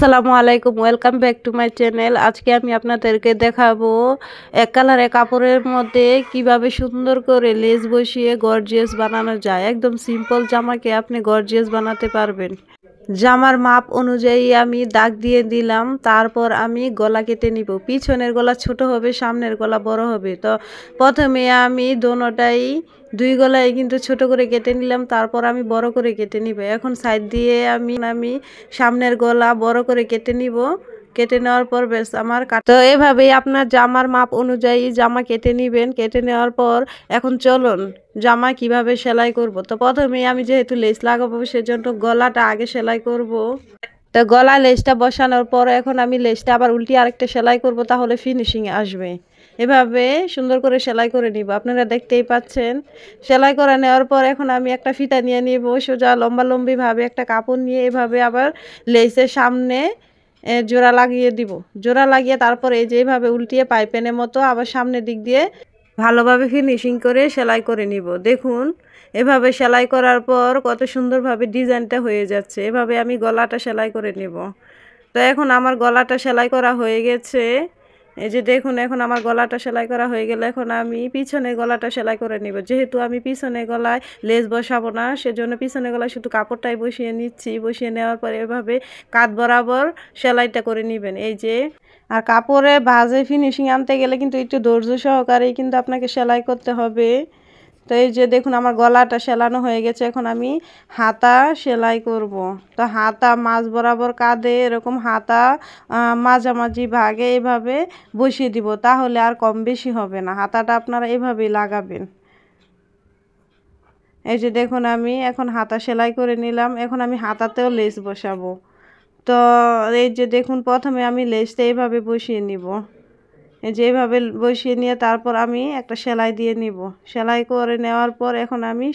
আসসালামু আলাইকুম, welcome back to my channel. আজকে আমি আপনাদেরকে দেখাবো এক কালারের কাপড়ের মধ্যে কিভাবে সুন্দর করে লেস বসিয়ে গর্জিয়াস বানানো যায়। একদম সিম্পল জামাকে আপনি গর্জিয়াস বানাতে পারবেন। জামার মাপ অনুযায়ী আমি দাগ দিয়ে দিলাম, তারপর আমি গলা কেটে নিব। পিছনের গলা ছোট হবে, সামনের গলা বড় হবে। তো প্রথমে আমি দোনোটাই দুই গলায় কিন্তু ছোট করে কেটে নিলাম, তারপর আমি বড় করে কেটে নিব। এখন সাইড দিয়ে আমি সামনের গলা বড় করে কেটে নিব। কেটে নেওয়ার পর বেশ আমার তো এভাবেই আপনার জামার মাপ অনুযায়ী জামা কেটে নেবেন। কেটে নেওয়ার পর এখন চলুন জামা কিভাবে সেলাই করব। তো প্রথমে আমি যেহেতু লেস লাগাবো সেজন্য গলাটা আগে সেলাই করব। তো গলা লেসটা বসানোর পর এখন আমি লেসটা আবার উল্টিয়ে আরেকটা সেলাই করব, তাহলে ফিনিশিং আসবে। এভাবে সুন্দর করে সেলাই করে নিব। আপনারা দেখতেই পাচ্ছেন সেলাই করে নেওয়ার পর এখন আমি একটা ফিতা নিয়ে নিব, সোজা লম্বালম্বিভাবে একটা কাপড় নিয়ে এভাবে আবার লেসের সামনে জোড়া লাগিয়ে দিব। জোড়া লাগিয়ে তারপর এই যে এইভাবে উল্টিয়ে পাইপেনের মতো আবার সামনের দিক দিয়ে ভালোভাবে ফিনিশিং করে সেলাই করে নিব। দেখুন এভাবে সেলাই করার পর কত সুন্দরভাবে ডিজাইনটা হয়ে যাচ্ছে। এভাবে আমি গলাটা সেলাই করে নিব। তো এখন আমার গলাটা সেলাই করা হয়ে গেছে। এই যে দেখুন এখন আমার গলাটা সেলাই করা হয়ে গেলে এখন আমি পিছনে গলাটা সেলাই করে নিব। যেহেতু আমি পিছনে গলায় লেস বসাবো না, সেজন্য পিছনে গলায় শুধু কাপড়টাই বসিয়ে নিচ্ছি। বসিয়ে নেওয়ার পরে এভাবে কাঁধ বরাবর সেলাইটা করে নেবেন। এই যে আর কাপড়ে ভাঁজে ফিনিশিং আনতে গেলে কিন্তু একটু ধৈর্য সহকারেই কিন্তু আপনাকে সেলাই করতে হবে। তো এই যে দেখুন আমার গলাটা সেলানো হয়ে গেছে। এখন আমি হাতা সেলাই করব। তো হাতা মাঝ বরাবর কাঁধে এরকম হাতা মাঝামাঝি ভাগে এভাবে বসিয়ে দিব, তাহলে আর কম বেশি হবে না। হাতাটা আপনারা এভাবেই লাগাবেন। এই যে দেখুন আমি এখন হাতা সেলাই করে নিলাম। এখন আমি হাতাতেও লেস বসাবো। তো এই যে দেখুন প্রথমে আমি লেসটা এইভাবে বসিয়ে নিব। এই যে এইভাবে বসিয়ে নিয়ে তারপর আমি একটা সেলাই দিয়ে নিব। সেলাই করে নেওয়ার পর এখন আমি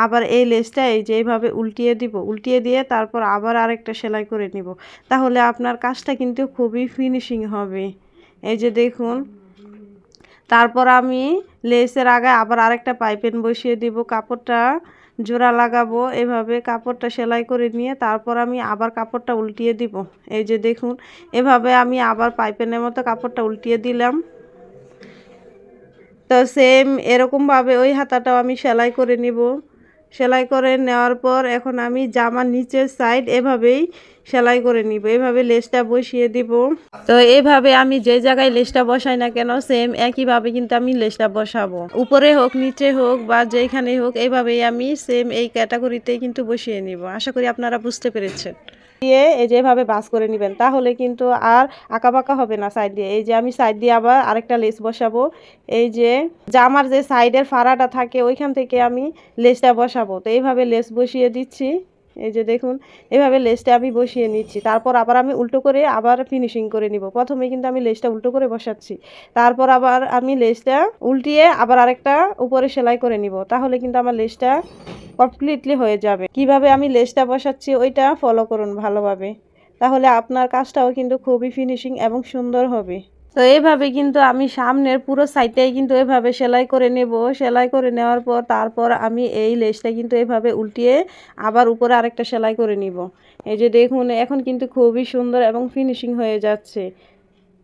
আবার এই লেসটা এই যে এইভাবে উল্টিয়ে দিব। উল্টিয়ে দিয়ে তারপর আবার আরেকটা সেলাই করে নিব। তাহলে আপনার কাজটা কিন্তু খুবই ফিনিশিং হবে। এই যে দেখুন তারপর আমি লেসের আগে আবার আরেকটা পাইপিং বসিয়ে দিব। কাপড়টা জোড়া লাগাবো, এভাবে কাপড়টা সেলাই করে নিয়ে তারপর আমি আবার কাপড়টা উল্টিয়ে দিব। এই যে দেখুন এভাবে আমি আবার পাইপিংয়ের মতো কাপড়টা উল্টিয়ে দিলাম। তো সেম এরকমভাবে ওই হাতাটাও আমি সেলাই করে নিব। সেলাই করে নেওয়ার পর এখন আমি জামার নিচের সাইড এভাবেই সেলাই করে নিব। এভাবে লেসটা বসিয়ে দিব। তো এইভাবে আমি যে জায়গায় লেসটা বসাই না কেন সেম একইভাবে কিন্তু আমি লেসটা বসাবো। উপরে হোক নিচে হোক বা যেখানেই হোক এইভাবেই আমি সেম এই ক্যাটাগরিতেই কিন্তু বসিয়ে নিব। আশা করি আপনারা বুঝতে পেরেছেন। দিয়ে এই যে এভাবে ভাঁজ করে নেবেন, তাহলে কিন্তু আর আঁকাবাঁকা হবে না সাইড দিয়ে। এই যে আমি সাইড দিয়ে আবার আরেকটা লেস বসাবো। এই যে জামার যে সাইডের ফাড়াটা থাকে ওইখান থেকে আমি লেসটা বসাবো। তো এইভাবে লেস বসিয়ে দিচ্ছি। এই যে দেখুন এভাবে লেসটা আমি বসিয়ে নিচ্ছি। তারপর আবার আমি উল্টো করে আবার ফিনিশিং করে নিব। প্রথমে কিন্তু আমি লেসটা উল্টো করে বসাচ্ছি, তারপর আবার আমি লেসটা উল্টিয়ে আবার আরেকটা উপরে সেলাই করে নিব। তাহলে কিন্তু আমার লেসটা কমপ্লিটলি হয়ে যাবে। কিভাবে আমি লেসটা বসাচ্ছি ওইটা ফলো করুন ভালোভাবে, তাহলে আপনার কাজটাও কিন্তু খুবই ফিনিশিং এবং সুন্দর হবে। তো এইভাবে কিন্তু আমি সামনের পুরো সাইডটাই কিন্তু এভাবে সেলাই করে নেব। সেলাই করে নেওয়ার পর তারপর আমি এই লেসটা কিন্তু এভাবে উল্টিয়ে আবার উপরে আরেকটা সেলাই করে নিব। এই যে দেখুন এখন কিন্তু খুবই সুন্দর এবং ফিনিশিং হয়ে যাচ্ছে।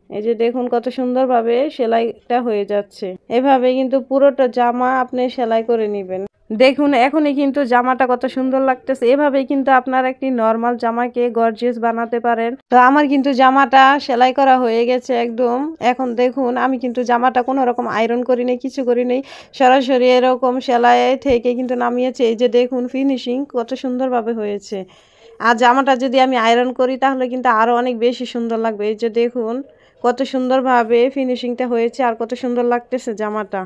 এই যে দেখুন কত সুন্দরভাবে সেলাইটা হয়ে যাচ্ছে। এভাবে কিন্তু পুরোটা জামা আপনি সেলাই করে নেবেন। দেখুন এখনই কিন্তু জামাটা কত সুন্দর লাগতেছে। এভাবেই কিন্তু আপনারা একটি নর্মাল জামাকে গর্জিয়াস বানাতে পারেন। তো আমার কিন্তু জামাটা সেলাই করা হয়ে গেছে একদম। এখন দেখুন আমি কিন্তু জামাটা কোনো রকম আয়রন করি নাই, কিছু করি নাই, সরাসরি এরকম সেলাই থেকে কিন্তু নামিয়েছে। এই যে দেখুন ফিনিশিং কত সুন্দরভাবে হয়েছে। আর জামাটা যদি আমি আয়রন করি তাহলে কিন্তু আরও অনেক বেশি সুন্দর লাগবে। এই যে দেখুন কত সুন্দরভাবে ফিনিশিংটা হয়েছে আর কত সুন্দর লাগতেছে জামাটা।